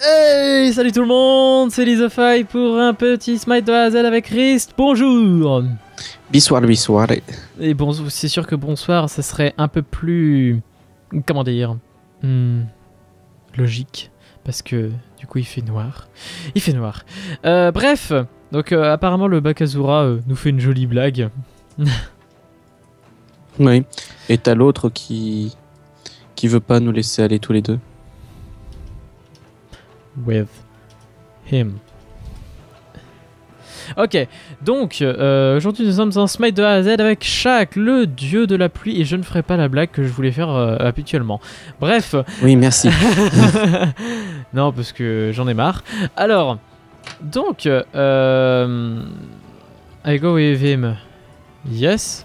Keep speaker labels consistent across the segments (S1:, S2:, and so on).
S1: Hey, salut tout le monde, c'est Lizofy pour un petit smite de A à Z avec Rist. Bonjour.
S2: Bissoir, bissoir.
S1: Et bon, c'est sûr que bonsoir, ça serait un peu plus... Comment dire logique. Parce que du coup il fait noir. Il fait noir. Bref, donc apparemment le Bakazura nous fait une jolie blague.
S2: Oui. Et t'as l'autre qui veut pas nous laisser aller tous les deux.
S1: With him. Ok, donc aujourd'hui nous sommes en smite de A à Z avec Shaq, le dieu de la pluie, et je ne ferai pas la blague que je voulais faire habituellement. Bref.
S2: Oui, merci.
S1: Non, parce que j'en ai marre. Alors, donc, I go with him. Yes.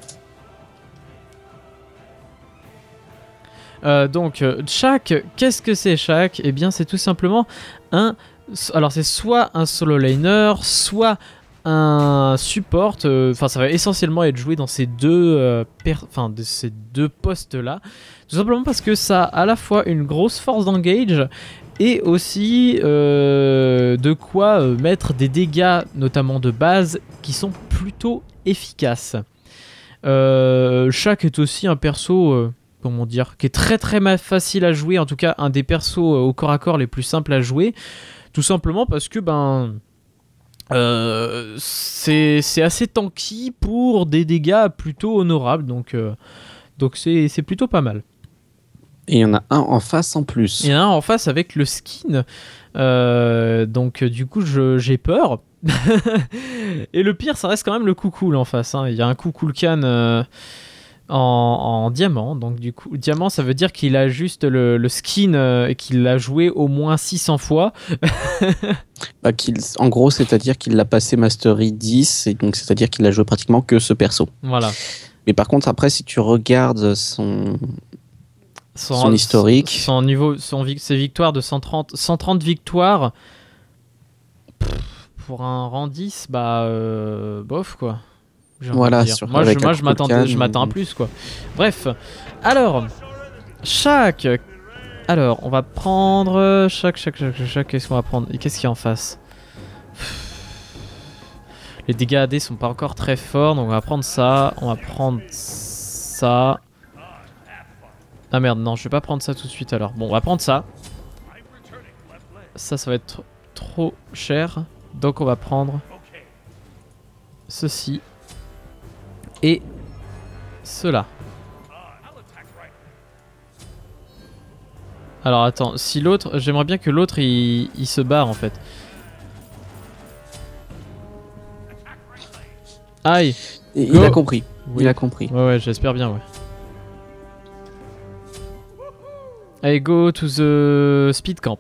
S1: Donc, Shaq, qu'est-ce que c'est Shaq? Eh bien, c'est tout simplement un... Alors, c'est soit un solo laner, soit un support. Enfin, ça va essentiellement être joué dans ces deux, ces deux postes-là. Tout simplement parce que ça a à la fois une grosse force d'engage et aussi de quoi mettre des dégâts, notamment de base, qui sont plutôt efficaces. Shaq est aussi un perso... comment dire, qui est très facile à jouer, en tout cas un des persos au corps à corps les plus simples à jouer, tout simplement parce que c'est assez tanky pour des dégâts plutôt honorables, donc c'est plutôt pas mal.
S2: Et il y en a un en face en plus.
S1: Il y en a un en face avec le skin, donc du coup j'ai peur. Et le pire, ça reste quand même le Coucoule en face, hein. Il y a un Coucoule-Can en diamant, donc du coup diamant ça veut dire qu'il a juste le skin et qu'il l'a joué au moins 600 fois.
S2: En gros, c'est-à-dire qu'il l'a passé Mastery 10, et donc c'est-à-dire qu'il a joué pratiquement que ce perso.
S1: Voilà.
S2: Mais par contre, après, si tu regardes son historique,
S1: son niveau, ses victoires de 130 victoires pour un rang 10, bof quoi.
S2: Voilà,
S1: moi je m'attends à plus quoi. Bref, alors Shaq. Alors on va prendre Shaq, qu'est-ce qu'on va prendre et qu'est-ce qu'il y a en face? Les dégâts AD sont pas encore très forts, donc on va prendre ça, on va prendre ça. Ah merde, non, je vais pas prendre ça tout de suite alors. Bon, on va prendre ça. Ça va être trop cher, donc on va prendre ceci. Et cela. Alors attends, si l'autre, j'aimerais bien que l'autre il se barre en fait. Aïe.
S2: Il a compris. Oui. Il a compris.
S1: Ouais, j'espère bien, ouais. Allez, go to the speed camp.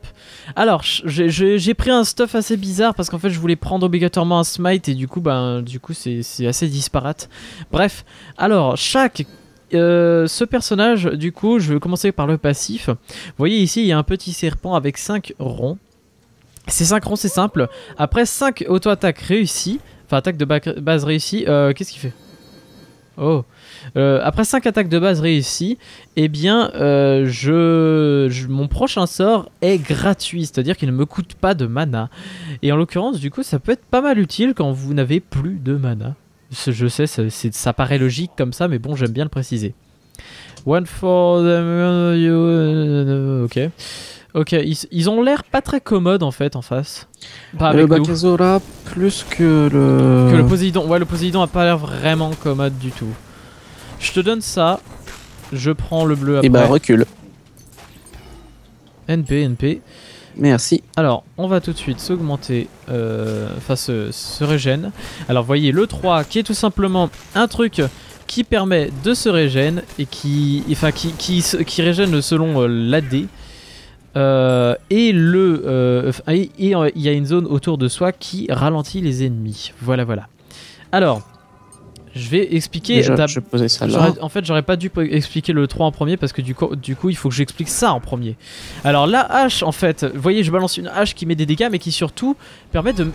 S1: Alors, j'ai pris un stuff assez bizarre parce qu'en fait, je voulais prendre obligatoirement un smite et du coup, c'est assez disparate. Bref, alors, Shaq, ce personnage, du coup, je vais commencer par le passif. Vous voyez ici, il y a un petit serpent avec 5 ronds. Ces 5 ronds, c'est simple. Après 5 auto-attaques réussies, enfin, attaques de base réussies, qu'est-ce qu'il fait? Oh. Après 5 attaques de base réussies, eh bien, mon prochain sort est gratuit, c'est-à-dire qu'il ne me coûte pas de mana. Et en l'occurrence, du coup, ça peut être pas mal utile quand vous n'avez plus de mana. Je sais, ça paraît logique comme ça, mais bon, j'aime bien le préciser. One for the... Ok. Ok, ils ont l'air pas très commodes en fait en face.
S2: Le Bakazura plus que le
S1: Poséidon. Ouais, le Poséidon a pas l'air vraiment commode du tout. Je te donne ça. Je prends le bleu après.
S2: Et recule.
S1: NP.
S2: Merci.
S1: Alors, on va tout de suite s'augmenter, se régène. Alors, voyez le 3 qui est tout simplement un truc qui permet de se régène et qui régène selon l'AD. Et il y a une zone autour de soi qui ralentit les ennemis. Voilà. Alors, je vais expliquer.
S2: Je posais ça là.
S1: En fait, j'aurais pas dû expliquer le 3 en premier parce que du coup, il faut que j'explique ça en premier. Alors, la hache, en fait, vous voyez, je balance une hache qui met des dégâts, mais qui surtout permet de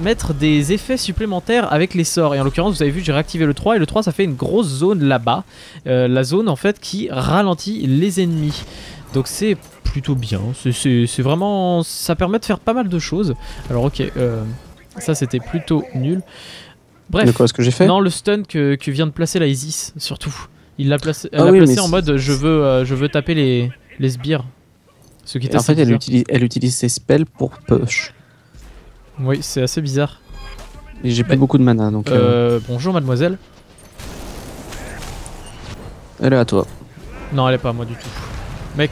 S1: mettre des effets supplémentaires avec les sorts. Et en l'occurrence, vous avez vu, j'ai réactivé le 3 et le 3, ça fait une grosse zone là-bas. La zone, en fait, qui ralentit les ennemis. Donc, c'est plutôt bien. C'est vraiment... Ça permet de faire pas mal de choses. Alors ok, ça c'était plutôt nul. Bref.
S2: De quoi, ce que j'ai fait?
S1: Non, le stun que vient de placer la Isis, surtout. Il l'a placé, elle
S2: Ah
S1: l'a
S2: oui,
S1: placé
S2: mais
S1: en mode je veux taper les sbires. Ce qui était
S2: en fait,
S1: assez bizarre.
S2: elle utilise ses spells pour push.
S1: Oui, c'est assez bizarre.
S2: Et j'ai plus beaucoup de mana, donc...
S1: Bonjour mademoiselle.
S2: Elle est à toi.
S1: Non, elle est pas à moi du tout. Mec.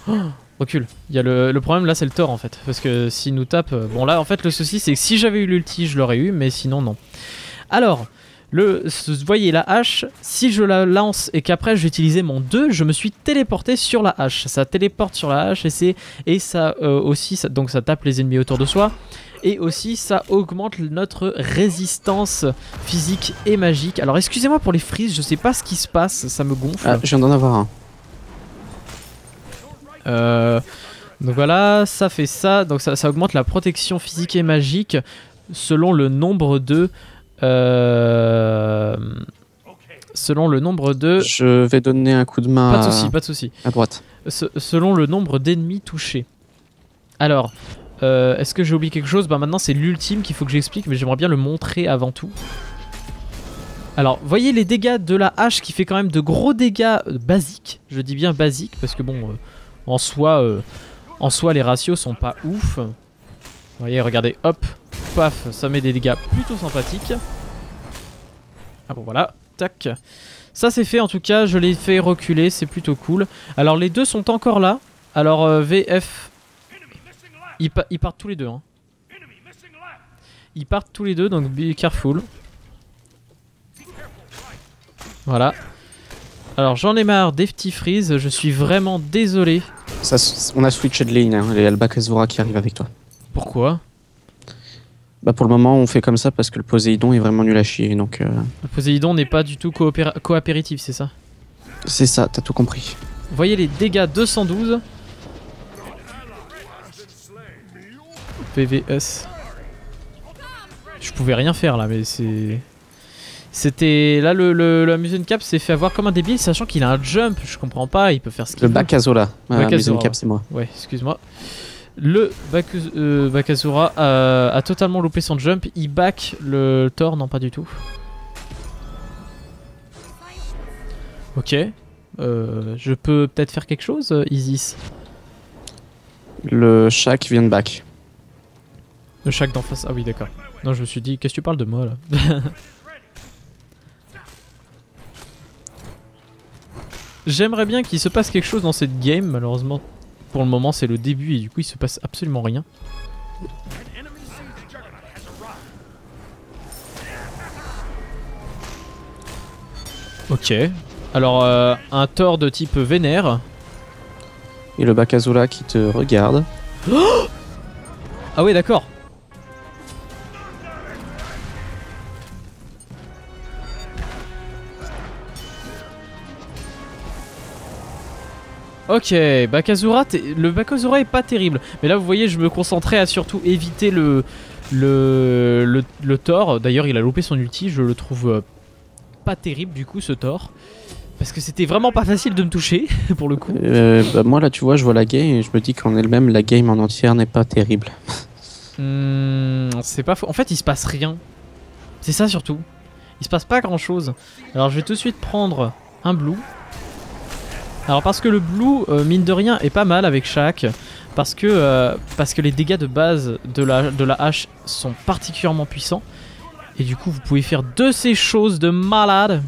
S1: Oh, recule. Il y a le problème là, c'est le tort en fait. Parce que s'il nous tape... Bon là, en fait, le souci, c'est que si j'avais eu l'ulti, je l'aurais eu, mais sinon, non. Alors... Vous voyez la hache, si je la lance et qu'après j'utilisais mon 2, je me suis téléporté sur la hache. Ça téléporte sur la hache et ça aussi, donc ça tape les ennemis autour de soi. Et aussi ça augmente notre résistance physique et magique. Alors excusez-moi pour les frises, je sais pas ce qui se passe, ça me gonfle.
S2: Ah, je viens d'en avoir un.
S1: Donc voilà, ça fait ça. Donc ça augmente la protection physique et magique selon le nombre de... selon le nombre de...
S2: Je vais donner un coup de main
S1: pas de souci.
S2: À droite.
S1: Selon le nombre d'ennemis touchés. Alors, est-ce que j'ai oublié quelque chose? Bah maintenant c'est l'ultime qu'il faut que j'explique, mais j'aimerais bien le montrer avant tout. Alors, voyez les dégâts de la hache qui fait quand même de gros dégâts basiques. Je dis bien basiques parce que bon, en soi les ratios sont pas ouf. Vous voyez, regardez, hop, paf, ça met des dégâts plutôt sympathiques. Ah bon voilà, tac. Ça c'est fait en tout cas, je l'ai fait reculer, c'est plutôt cool. Alors les deux sont encore là. Alors VF, ils partent tous les deux. Hein. Ils partent tous les deux, donc be careful. Voilà. Alors j'en ai marre des petits freeze, je suis vraiment désolé.
S2: Ça, on a switché de lane, hein, et Bakasura qui arrive avec toi.
S1: Pourquoi?
S2: Bah pour le moment on fait comme ça parce que le Poséidon est vraiment nul à chier, donc...
S1: Le Poséidon n'est pas du tout coopératif, c'est ça?
S2: C'est ça, t'as tout compris.
S1: Voyez les dégâts 212. PVS. Je pouvais rien faire là, mais c'est... C'était... Là, la Muzen Cap s'est fait avoir comme un débile, sachant qu'il a un jump, je comprends pas, il peut faire ce qu'il veut.
S2: Le Bakasura, Muzen Cap c'est moi.
S1: Ouais, excuse-moi. Le Bakasura a totalement loupé son jump, il back le Thor, non pas du tout. Ok. Je peux peut-être faire quelque chose, Isis?
S2: Le chat qui vient de back.
S1: Le Shaq d'en face, ah oui d'accord. Non, je me suis dit, qu'est-ce que tu parles de moi là? J'aimerais bien qu'il se passe quelque chose dans cette game, malheureusement. Pour le moment, c'est le début et du coup, il se passe absolument rien. Ok. Alors, un Thor de type vénère.
S2: Et le Bakasura qui te regarde.
S1: Oh, ah ouais, d'accord. Ok, Bakasura, le Bakasura est pas terrible. Mais là, vous voyez, je me concentrais à surtout éviter le Thor. D'ailleurs, il a loupé son ulti, je le trouve pas terrible du coup, ce Thor. Parce que c'était vraiment pas facile de me toucher, pour le coup.
S2: Bah moi là, tu vois, je vois la game et je me dis qu'en elle-même, la game en entière n'est pas terrible.
S1: C'est pas faux. En fait, il se passe rien. C'est ça surtout. Il se passe pas grand chose. Alors, je vais tout de suite prendre un blue. Alors parce que le blue, mine de rien, est pas mal avec Shaq. Parce que les dégâts de base de la hache sont particulièrement puissants. Et du coup, vous pouvez faire de ces choses de malade.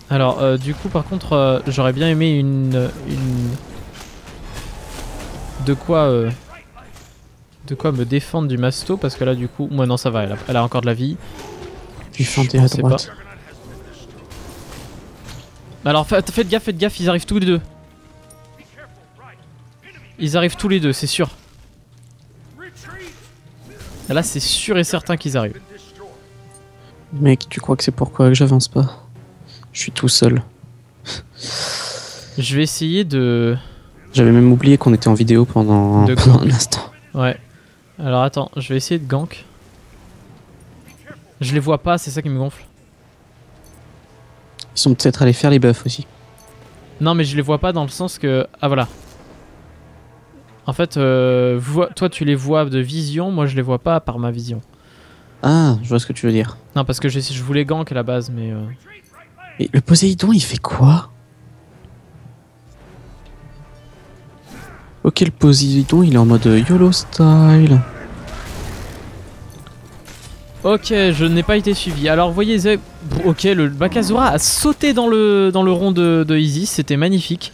S1: Alors, du coup, par contre, j'aurais bien aimé une... De quoi me défendre du masto. Parce que là, du coup... Moi, non, ça va, elle a encore de la vie.
S2: Tu chantais à droite.
S1: Pas. Alors faites gaffe, ils arrivent tous les deux. Ils arrivent tous les deux, c'est sûr. Là c'est sûr et certain qu'ils arrivent.
S2: Mec, tu crois que c'est pourquoi que j'avance pas? Je suis tout seul.
S1: Je vais essayer de...
S2: J'avais même oublié qu'on était en vidéo pendant un instant.
S1: Ouais. Alors attends, je vais essayer de gank. Je les vois pas, c'est ça qui me gonfle.
S2: Ils sont peut-être allés faire les buffs aussi.
S1: Non, mais je les vois pas dans le sens que... Ah, voilà. En fait, toi, tu les vois de vision, moi, je les vois pas par ma vision.
S2: Ah, je vois ce que tu veux dire.
S1: Non, parce que je voulais gank à la base, mais...
S2: Et le Poséidon, il fait quoi? Ok, le Poséidon, il est en mode YOLO style.
S1: Ok, je n'ai pas été suivi. Alors, vous voyez, ok, le Bakazura a sauté dans le rond de Isis, c'était magnifique.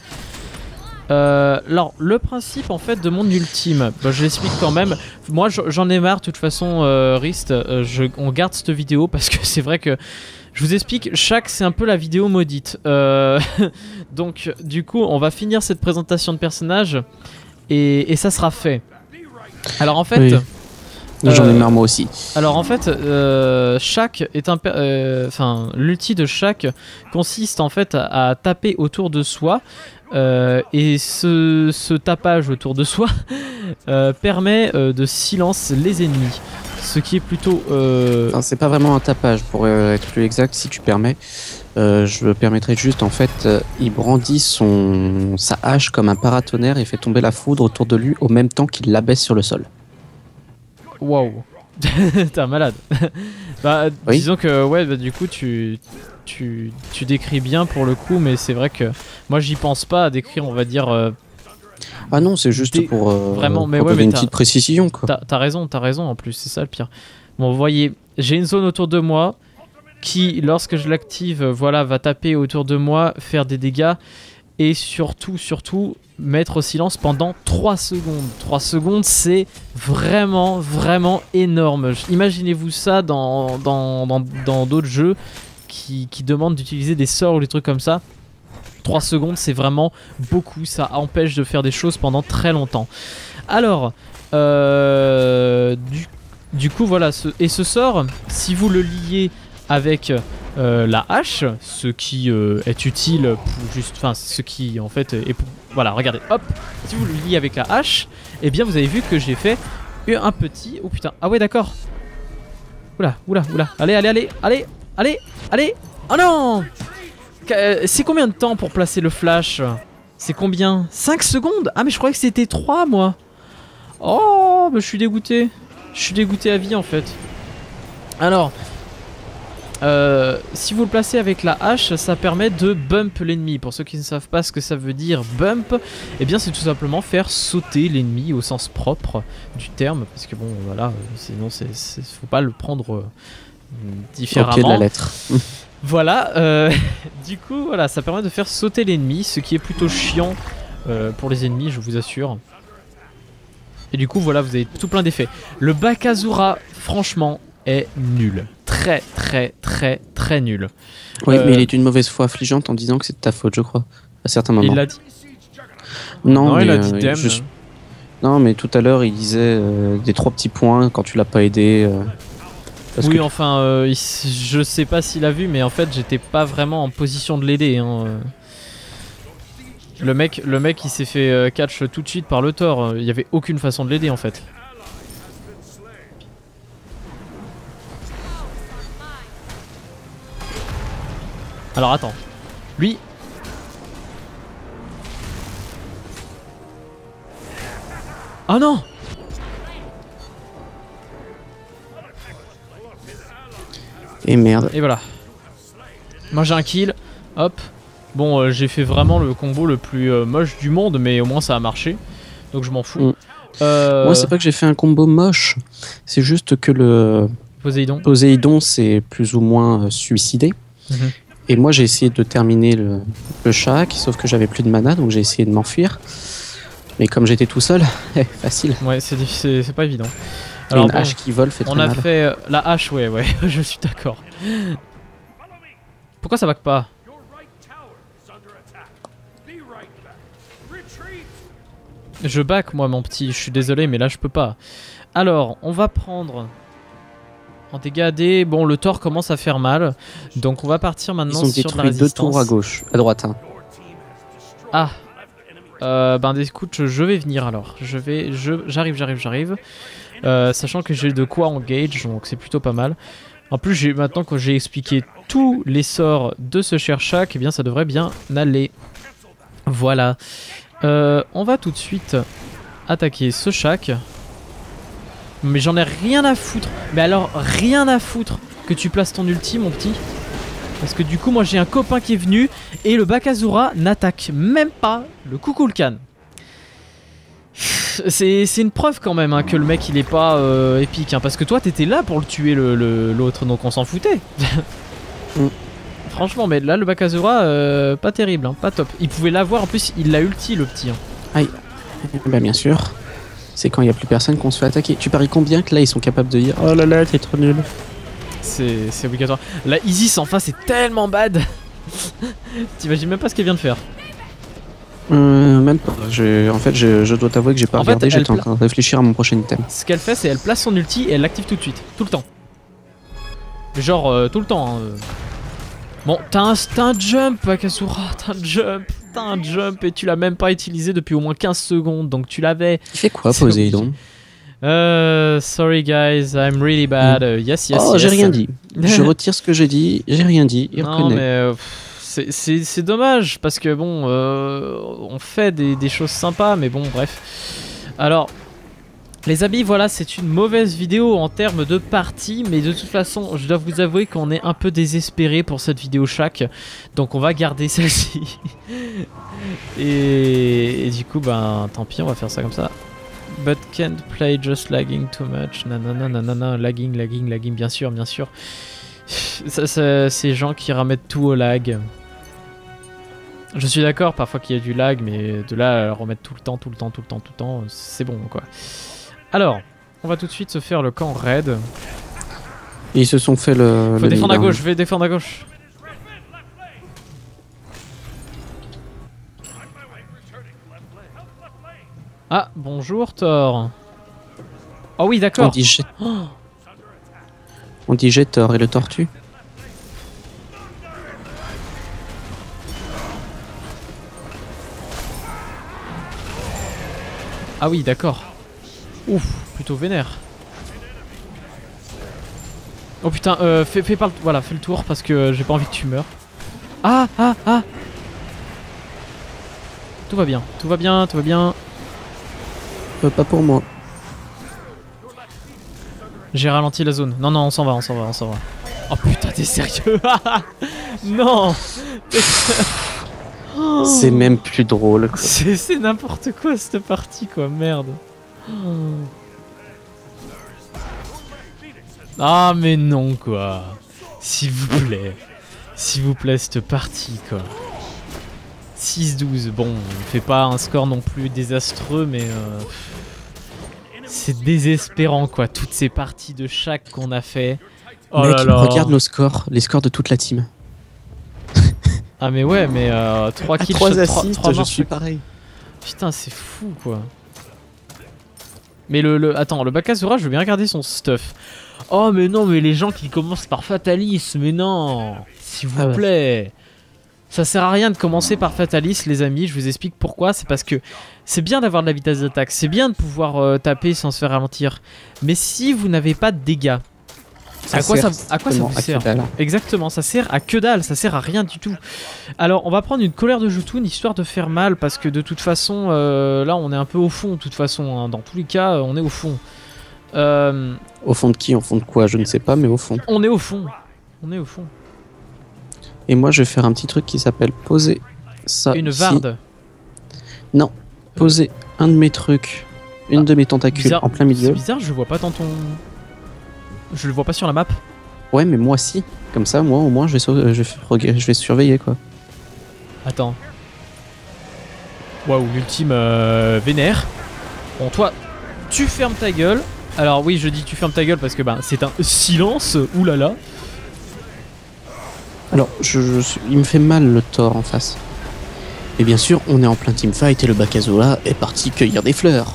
S1: Alors, le principe en fait de mon ultime, bah, je l'explique quand même. Moi, j'en ai marre, de toute façon, Rist, on garde cette vidéo parce que c'est vrai que je vous explique, c'est un peu la vidéo maudite. Donc, du coup, on va finir cette présentation de personnage et ça sera fait. Alors, en fait.
S2: Oui. J'en ai marre moi aussi.
S1: Alors en fait, Shaq est l'ulti de Shaq consiste en fait à taper autour de soi et ce tapage autour de soi permet de silence les ennemis, ce qui est plutôt.
S2: Enfin, c'est pas vraiment un tapage pour être plus exact, si tu permets. Je me permettrai juste, en fait, il brandit sa hache comme un paratonnerre et fait tomber la foudre autour de lui au même temps qu'il l'abaisse sur le sol.
S1: Waouh. T'es un malade. Bah,
S2: oui.
S1: Disons que ouais, bah, du coup tu décris bien pour le coup, mais c'est vrai que moi j'y pense pas à décrire, on va dire.
S2: Ah non, c'est juste pour
S1: vraiment, mais
S2: pour
S1: ouais,
S2: donner
S1: mais
S2: une petite précision quoi.
S1: T'as raison en plus, c'est ça le pire. Bon, vous voyez, j'ai une zone autour de moi qui, lorsque je l'active, voilà, va taper autour de moi, faire des dégâts. Et surtout, mettre au silence pendant 3 secondes. 3 secondes, c'est vraiment énorme. Imaginez-vous ça dans d'autres jeux qui demandent d'utiliser des sorts ou des trucs comme ça. 3 secondes, c'est vraiment beaucoup. Ça empêche de faire des choses pendant très longtemps. Alors, du coup, voilà. Ce sort, si vous le liez avec... la hache, ce qui est utile pour juste, enfin ce qui en fait est pour, voilà, regardez, hop, si vous le liez avec la hache, et bien vous avez vu que j'ai fait un petit, oh putain, ah ouais d'accord, oula, allez, oh non, c'est combien de temps pour placer le flash? C'est combien? 5 secondes? Ah mais je croyais que c'était 3 moi. Oh, bah, je suis dégoûté à vie en fait. Alors si vous le placez avec la hache, ça permet de bump l'ennemi. Pour ceux qui ne savent pas ce que ça veut dire bump, eh bien c'est tout simplement faire sauter l'ennemi au sens propre du terme, parce que bon voilà, sinon faut pas le prendre différemment.
S2: Ok, la lettre.
S1: Voilà, du coup voilà, ça permet de faire sauter l'ennemi, ce qui est plutôt chiant pour les ennemis, je vous assure. Et du coup voilà, vous avez tout plein d'effets. Le Bakazura, franchement, est nul. Très nul.
S2: Oui, mais il est d'une mauvaise foi affligeante en disant que c'est de ta faute, je crois, à certains moments.
S1: Il l'a dit?
S2: Non, mais
S1: il a dit damn.
S2: Non, mais tout à l'heure, il disait des 3 petits points quand tu l'as pas aidé.
S1: Oui, enfin, je sais pas s'il a vu, mais en fait, j'étais pas vraiment en position de l'aider. Hein. Le mec, il s'est fait catch tout de suite par le Thor. Il y avait aucune façon de l'aider en fait. Alors attends, lui... Oh non!
S2: Et merde.
S1: Et voilà. Moi j'ai un kill, hop. Bon, j'ai fait vraiment le combo le plus moche du monde, mais au moins ça a marché. Donc je m'en fous.
S2: Moi c'est pas que j'ai fait un combo moche, c'est juste que le Poséidon s'est plus ou moins suicidé. Et moi j'ai essayé de terminer le Shaq, sauf que j'avais plus de mana, donc j'ai essayé de m'enfuir. Mais comme j'étais tout seul, facile.
S1: Ouais, c'est difficile, c'est pas évident.
S2: Alors, une hache qui vole fait très mal.
S1: On a fait la hache, ouais, je suis d'accord. Pourquoi ça back pas? Je back moi mon petit, je suis désolé mais là je peux pas. Alors, on va prendre... En dégâts AD, bon le Thor commence à faire mal, donc on va partir maintenant sur la résistance. Ils ont détruit
S2: 2 tours à gauche, à droite. Hein.
S1: Ah, ben écoute, je vais venir alors. J'arrive. Sachant que j'ai de quoi engage, donc c'est plutôt pas mal. En plus, maintenant que j'ai expliqué tous les sorts de ce cher Shaq, eh bien ça devrait bien aller. Voilà. On va tout de suite attaquer ce Shaq. Mais j'en ai rien à foutre. Mais alors, rien à foutre que tu places ton ulti, mon petit. Parce que du coup, moi j'ai un copain qui est venu et le Bakazura n'attaque même pas le Kukulkan. C'est une preuve quand même hein, que le mec il est pas épique. Hein, parce que toi t'étais là pour le tuer l'autre, donc on s'en foutait. Franchement, mais là le Bakazura, pas terrible, hein, pas top. Il pouvait l'avoir, en plus il l'a ulti le petit. Hein.
S2: Aïe. Bah bien sûr. C'est quand il n'y a plus personne qu'on se fait attaquer. Tu paries combien que là ils sont capables de dire oh là là, t'es trop nul.
S1: C'est obligatoire. La Isis en face est tellement bad. T'imagines même pas ce qu'elle vient de faire.
S2: Même pas. En fait, je dois t'avouer que j'ai pas regardé, j'étais en train de réfléchir à mon prochain item.
S1: Ce qu'elle fait, c'est elle place son ulti et elle l'active tout de suite. Tout le temps. Genre, tout le temps. Hein. Bon, t'as un jump, Bakazura. T'as un jump et tu l'as même pas utilisé depuis au moins 15 secondes. Donc tu l'avais.
S2: Il fait quoi, Poséidon?
S1: Sorry guys, I'm really bad. Yes.
S2: Oh, j'ai rien dit. Je retire ce que j'ai dit. J'ai rien dit. Il reconnaît.
S1: Mais c'est dommage parce que bon, on fait des choses sympas, mais bon, bref. Alors, les amis, voilà, c'est une mauvaise vidéo en termes de partie, mais de toute façon, je dois vous avouer qu'on est un peu désespéré pour cette vidéo chaque, donc on va garder celle-ci. et du coup, ben, tant pis, on va faire ça comme ça. But can't play just lagging too much. Nanana, lagging, bien sûr. Ces gens qui remettent tout au lag. Je suis d'accord parfois qu'il y a du lag, mais de là à remettre tout le temps, c'est bon quoi. Alors, on va tout de suite se faire le camp raid.
S2: Ils se sont fait le.
S1: Faut défendre à gauche, je vais défendre à gauche. Ah, bonjour Thor. Oh oui, d'accord.
S2: On dit jet Thor et le tortue.
S1: Ah oui, d'accord. Ouf, plutôt vénère. Oh putain, fais le tour parce que j'ai pas envie que tu meurs. Ah. Tout va bien.
S2: Pas pour moi.
S1: J'ai ralenti la zone. Non, on s'en va. Oh putain, t'es sérieux? Non.
S2: C'est même plus drôle.
S1: C'est n'importe quoi cette partie quoi, merde. Ah mais non quoi. S'il vous plaît cette partie quoi. 6-12, bon, on fait pas un score non plus désastreux mais c'est désespérant quoi, toutes ces parties de chaque qu'on a fait. Oh
S2: mec,
S1: là là.
S2: Regarde nos scores, les scores de toute la team.
S1: Ah mais ouais, mais 3 kills,
S2: 3 assists, je suis pareil.
S1: Putain, c'est fou quoi. Mais attends, le Bakazura, je veux bien regarder son stuff. Oh mais non, mais les gens qui commencent par Fatalis, mais non, s'il vous plaît. Ça sert à rien de commencer par Fatalis les amis, je vous explique pourquoi. C'est parce que c'est bien d'avoir de la vitesse d'attaque, c'est bien de pouvoir taper sans se faire ralentir. Mais si vous n'avez pas de dégâts, à quoi ça vous sert? Exactement, ça sert à que dalle, ça sert à rien du tout. Alors on va prendre une colère de Jotun histoire de faire mal, parce que de toute façon là on est un peu au fond de toute façon, hein. Dans tous les cas on est au fond.
S2: Au fond de qui? Au fond de quoi? Je ne sais pas, mais au fond.
S1: On est au fond.
S2: Et moi je vais faire un petit truc qui s'appelle poser ça.
S1: Une varde.
S2: Non, poser un de mes trucs, une de mes tentacules en plein milieu.
S1: C'est bizarre, je vois pas dans ton... Je le vois pas sur la map.
S2: Ouais, mais moi si. Comme ça, moi au moins je vais surveiller quoi.
S1: Attends. Waouh, l'ultime vénère. Bon, toi, tu fermes ta gueule. Alors oui, je dis tu fermes ta gueule parce que c'est un silence. Oulala.
S2: Alors, il me fait mal le Thor en face. Et bien sûr, on est en plein teamfight et le Bakazura est parti cueillir des fleurs.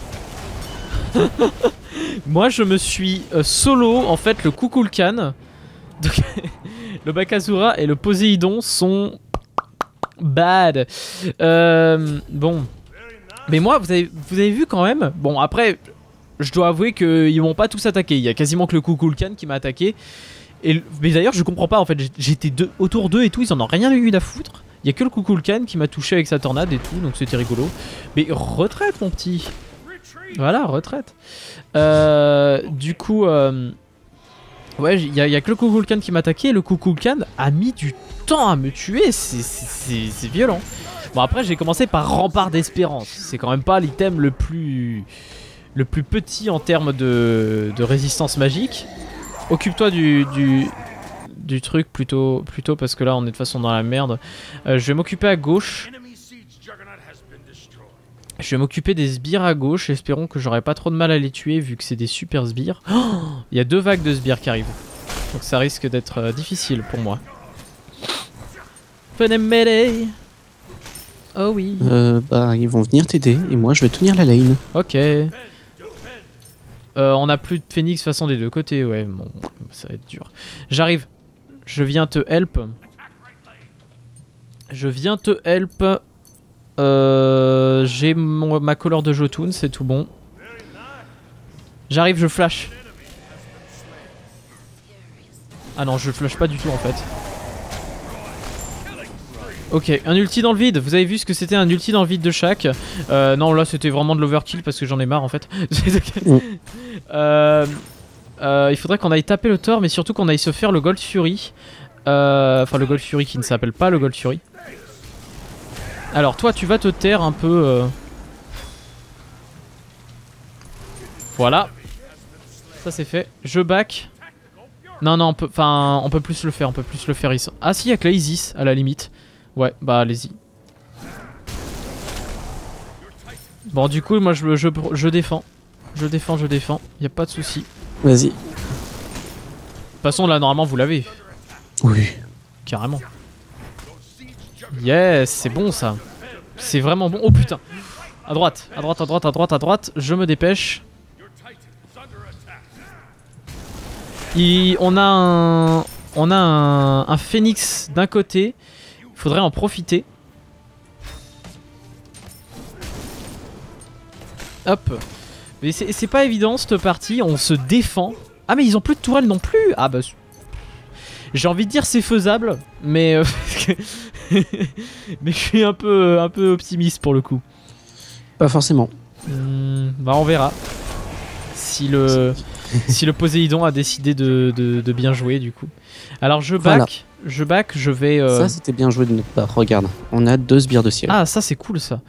S1: Moi, je me suis solo, en fait, le Kukulkan. Donc, le Bakazura et le Poséidon sont bad. Bon. Mais moi, vous avez vu quand même. Bon, après, je dois avouer qu'ils m'ont pas tous attaqué. Il y a quasiment que le Kukulkan qui m'a attaqué. Mais d'ailleurs je comprends pas en fait, j'étais autour d'eux et tout, ils en ont rien eu à foutre. Il y a que le Kukulkan qui m'a touché avec sa tornade et tout, donc c'était rigolo. Mais retraite mon petit. Voilà, retraite. Du coup, ouais, il y a que le Kukulkan qui m'a attaqué. Le Kukulkan a mis du temps à me tuer, c'est violent. Bon après j'ai commencé par Rempart d'Espérance. C'est quand même pas l'item le plus petit en termes de résistance magique. Occupe-toi du truc plutôt parce que là on est de toute façon dans la merde. Je vais m'occuper à gauche. Je vais m'occuper des sbires à gauche. Espérons que j'aurai pas trop de mal à les tuer vu que c'est des super sbires. Il y a 2 vagues de sbires qui arrivent. Donc ça risque d'être difficile pour moi. Venez m'aider. Oh oui.
S2: Bah ils vont venir t'aider et moi je vais tenir la lane.
S1: Ok. On a plus de phoenix de façon des deux côtés, ouais, bon, ça va être dur. J'arrive, je viens te help. J'ai ma couleur de Jotun, c'est tout bon. J'arrive, je flash. Ah non, je flash pas du tout en fait. Ok, un ulti dans le vide. Vous avez vu ce que c'était un ulti dans le vide de chaque. Non, là c'était vraiment de l'overkill parce que j'en ai marre en fait. Il faudrait qu'on aille taper le Thor, mais surtout qu'on aille se faire le Gold Fury. Enfin, le Gold Fury qui ne s'appelle pas le Gold Fury. Alors, toi, tu vas te taire un peu. Voilà. Ça c'est fait. Je back. Non, non, on peut plus le faire. On peut plus le faire ici. Ah, si, il y a que la Isis à la limite. Ouais, bah allez-y. Bon, du coup, moi je défends. Je défends. Y a pas de souci.
S2: Vas-y. De
S1: toute façon, là, normalement, vous l'avez.
S2: Oui.
S1: Carrément. Yes, c'est bon ça. C'est vraiment bon. Oh putain. À droite. Je me dépêche. On a un phénix d'un côté. Faudrait en profiter. Hop. Mais c'est pas évident cette partie. On se défend. Ah mais ils ont plus de tourelle non plus. Ah bah... J'ai envie de dire c'est faisable. Mais... mais je suis un peu optimiste pour le coup.
S2: Pas forcément.
S1: Bah on verra. Si le Poséidon a décidé de bien jouer du coup. Alors je back. Voilà. Je vais...
S2: Ça c'était bien joué de notre part. Regarde, on a 2 sbires de ciel.
S1: Ah ça c'est cool ça.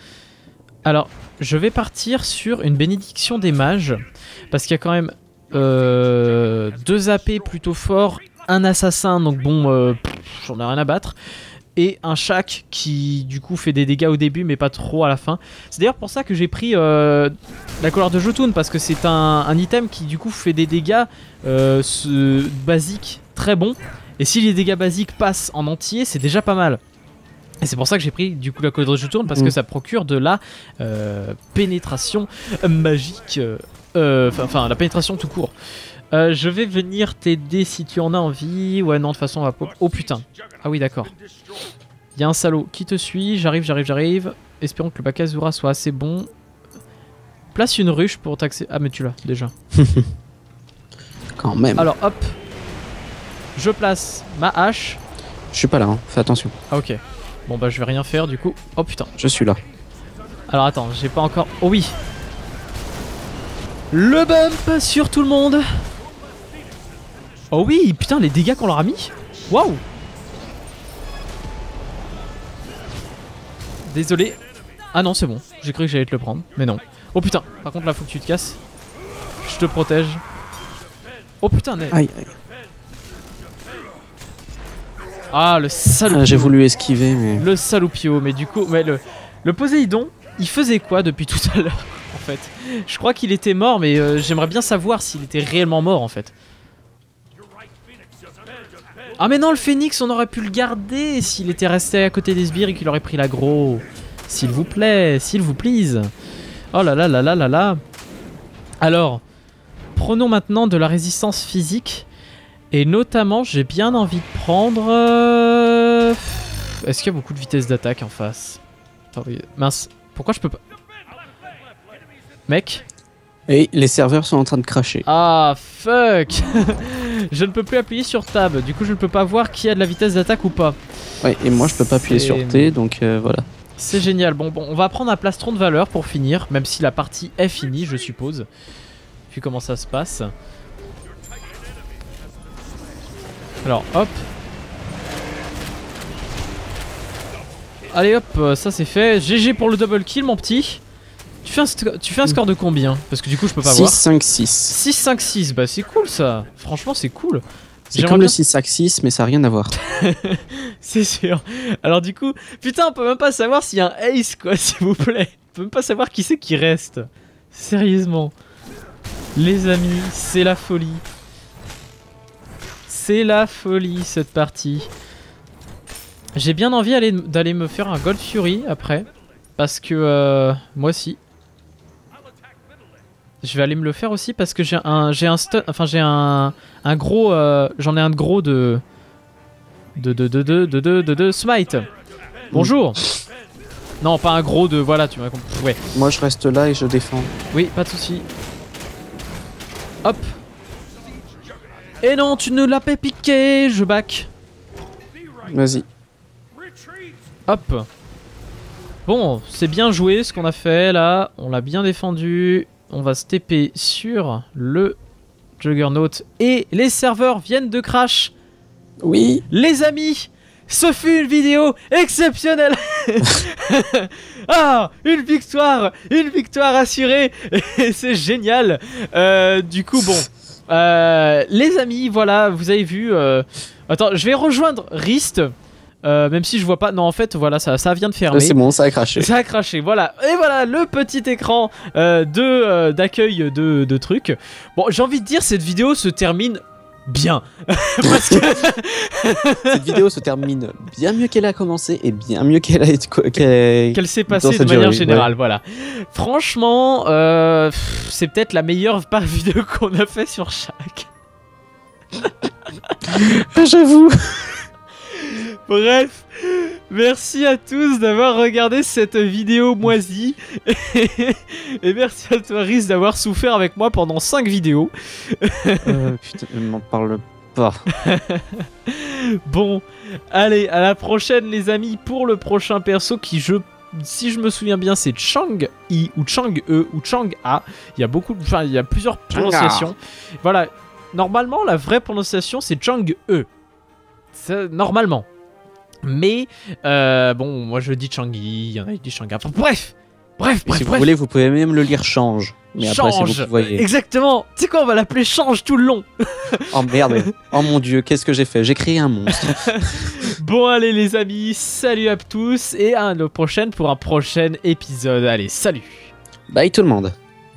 S1: Alors je vais partir sur une bénédiction des mages. Parce qu'il y a quand même 2 AP plutôt forts. Un assassin, donc bon, j'en ai rien à battre. Et un Shaq qui du coup fait des dégâts au début mais pas trop à la fin. C'est d'ailleurs pour ça que j'ai pris la couleur de Jotun. Parce que c'est un item qui du coup fait des dégâts basiques très bons. Et si les dégâts basiques passent en entier, c'est déjà pas mal. Et c'est pour ça que j'ai pris du coup la couleur de Jotun. Parce que ça procure de la pénétration magique. Enfin la pénétration tout court. Je vais venir t'aider si tu en as envie. Ouais non de toute façon on va pas... Oh putain. Ah oui d'accord. Il y a un salaud qui te suit. J'arrive. Espérons que le Bakazura soit assez bon. Place une ruche pour t'accéder. Ah mais tu l'as déjà.
S2: Quand même.
S1: Alors hop. Je place ma hache.
S2: Je suis pas là hein. Fais attention.
S1: Ah ok. Bon bah je vais rien faire du coup. Oh putain.
S2: Je suis là.
S1: Alors attends j'ai pas encore... Oh oui. Le bump sur tout le monde. Oh oui, putain, les dégâts qu'on leur a mis. Waouh. Désolé. Ah non, c'est bon. J'ai cru que j'allais te le prendre, mais non. Oh putain, par contre là, faut que tu te casses. Je te protège. Oh putain,
S2: aïe.
S1: Ah, le saloupio.
S2: Ah, j'ai voulu esquiver, mais...
S1: Le saloupio, mais du coup... Mais le Poséidon, il faisait quoi depuis tout à l'heure, en fait? Je crois qu'il était mort, mais j'aimerais bien savoir s'il était réellement mort, en fait. Ah mais non, le phénix on aurait pu le garder s'il était resté à côté des sbires et qu'il aurait pris l'aggro. S'il vous plaît, s'il vous please. Oh là là là là là là. Alors, prenons maintenant de la résistance physique. Et notamment, j'ai bien envie de prendre... Est-ce qu'il y a beaucoup de vitesse d'attaque en face? Oh, oui. Mince, pourquoi je peux pas... Mec?
S2: Et les serveurs sont en train de cracher.
S1: Ah fuck. Je ne peux plus appuyer sur Tab, du coup je ne peux pas voir qui a de la vitesse d'attaque ou pas.
S2: Ouais, et moi je peux pas appuyer sur T, donc voilà.
S1: C'est génial. Bon, on va prendre un plastron de valeur pour finir, même si la partie est finie, je suppose. Puis comment ça se passe. Alors, hop. Allez, hop, ça c'est fait. GG pour le double kill, mon petit. Tu fais un score de combien? Parce que du coup, je peux pas voir.
S2: 6-5-6.
S1: 6-5-6, bah c'est cool ça. Franchement, c'est cool.
S2: C'est comme le 6-5-6, mais ça n'a rien à voir.
S1: C'est sûr. Alors du coup, putain, on peut même pas savoir s'il y a un ace, quoi, s'il vous plaît. On peut même pas savoir qui c'est qui reste. Sérieusement. Les amis, c'est la folie. C'est la folie, cette partie. J'ai bien envie d'aller me faire un Gold Fury après. Parce que moi aussi. Je vais aller me le faire aussi parce que j'ai un gros, j'en ai un de gros de smite. Bonjour. Non, pas un gros de, voilà, tu m'as compris. Ouais.
S2: Moi je reste là et je défends.
S1: Oui, pas de souci. Hop. Et non, tu ne l'as pas piqué, je back.
S2: Vas-y.
S1: Hop. Bon, c'est bien joué ce qu'on a fait là. On l'a bien défendu. On va se TP sur le Juggernaut. Et les serveurs viennent de crash.
S2: Oui.
S1: Les amis, ce fut une vidéo exceptionnelle. Ah, une victoire assurée. C'est génial. Du coup, bon. Les amis, voilà, vous avez vu. Attends, je vais rejoindre Rist. Même si je vois pas. Non, en fait, voilà, ça vient de fermer.
S2: C'est bon, ça a craché.
S1: Ça a craché, voilà. Et voilà, le petit écran d'accueil de trucs. Bon, j'ai envie de dire, cette vidéo se termine bien. Parce que
S2: cette vidéo se termine bien mieux qu'elle a commencé et bien mieux qu'elle
S1: s'est passée de manière générale, ouais. Voilà. Franchement, c'est peut-être la meilleure vidéo qu'on a fait sur chaque.
S2: J'avoue.
S1: Bref, merci à tous d'avoir regardé cette vidéo moisie. Et merci à toi, Riz, d'avoir souffert avec moi pendant 5 vidéos.
S2: Putain, ne m'en parle pas.
S1: Bon, allez, à la prochaine, les amis, pour le prochain perso qui, si je me souviens bien, c'est Chang-I ou Chang-E ou Chang-A. Il y a il y a plusieurs prononciations. Voilà, normalement, la vraie prononciation, c'est Chang-E. Normalement. Mais, bon, moi je dis Chang-I, il y en a qui disent Chang-A. Bref,
S2: si vous voulez, vous pouvez même le lire Change. Mais après, c'est vous qui voyez.
S1: Exactement. Tu sais quoi, on va l'appeler Change tout le long.
S2: Oh merde. Oh mon dieu, qu'est-ce que j'ai fait? J'ai créé un monstre.
S1: Bon, allez les amis, salut à tous et à la prochaine pour un prochain épisode. Allez, salut.
S2: Bye tout le monde.